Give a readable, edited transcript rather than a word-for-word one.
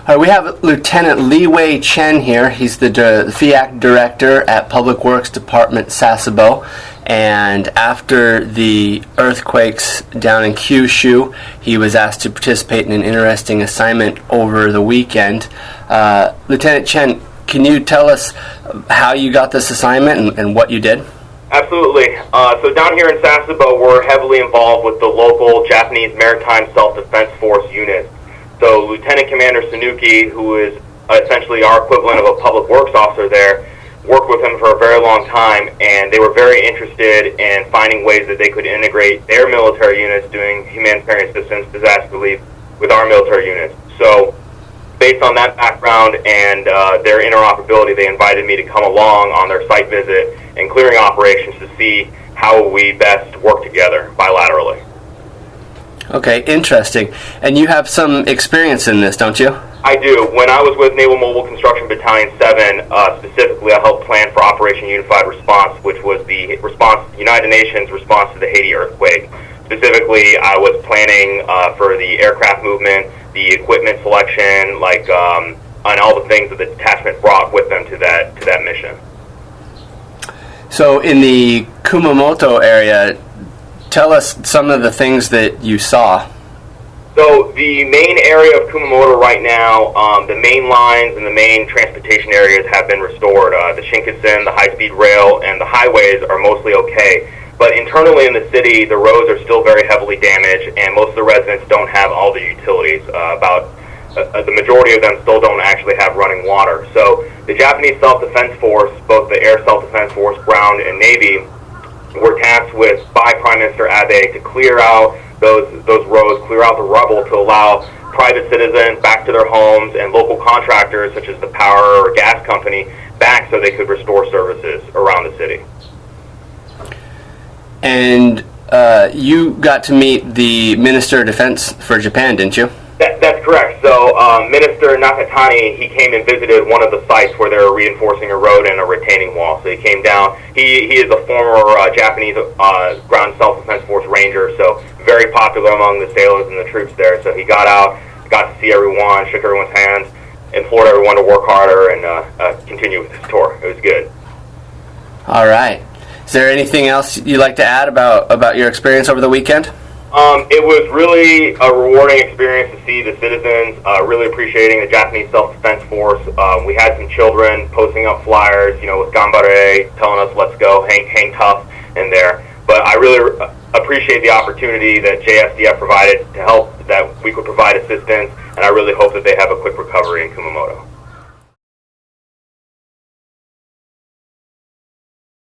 We have Lieutenant Liwei Chen here. He's the FIAC Director at Public Works Department, Sasebo. And after the earthquakes down in Kyushu, he was asked to participate in an interesting assignment over the weekend. Lieutenant Chen, can you tell us how you got this assignment and what you did? Absolutely. So down here in Sasebo, we're heavily involved with the local Japanese Maritime Self-Defense Force unit. So Lieutenant Commander Sanuki, who is essentially our equivalent of a public works officer there, worked with him for a very long time, and they were very interested in finding ways that they could integrate their military units doing humanitarian assistance, disaster relief, with our military units. So based on that background and their interoperability, they invited me to come along on their site visit and clearing operations to see how we best work together bilaterally. Okay, interesting. And you have some experience in this, don't you? I do. When I was with Naval Mobile Construction Battalion 7, specifically, I helped plan for Operation Unified Response, which was the United Nations response to the Haiti earthquake. Specifically, I was planning for the aircraft movement, the equipment selection, and all the things that the detachment brought with them to that mission. So in the Kumamoto area, tell us some of the things that you saw. So the main area of Kumamoto right now, the main lines and the main transportation areas have been restored. The Shinkansen, the high-speed rail, and the highways are mostly okay. But internally in the city, the roads are still very heavily damaged, and most of the residents don't have all the utilities. The majority of them still don't actually have running water. So the Japanese Self-Defense Force, both the Air Self-Defense Force, Ground, and Navy, were tasked by Prime Minister Abe to clear out those roads, clear out the rubble to allow private citizens back to their homes and local contractors such as the power or gas company back so they could restore services around the city. And you got to meet the Minister of Defense for Japan, didn't you? That's correct. So Minister Nakatani, he came and visited one of the sites where they were reinforcing a road and a retaining wall. So he came down. He is a former Japanese Ground Self-Defense Force Ranger, so very popular among the sailors and the troops there. So he got out, got to see everyone, shook everyone's hands, implored everyone to work harder and continue with his tour. It was good. All right. Is there anything else you'd like to add about your experience over the weekend? It was really a rewarding experience to see the citizens really appreciating the Japanese Self-Defense Force. We had some children posting up flyers, with Gambare, telling us, let's go, hang tough in there. But I really appreciate the opportunity that JSDF provided to help, that we could provide assistance, and I really hope that they have a quick recovery in Kumamoto.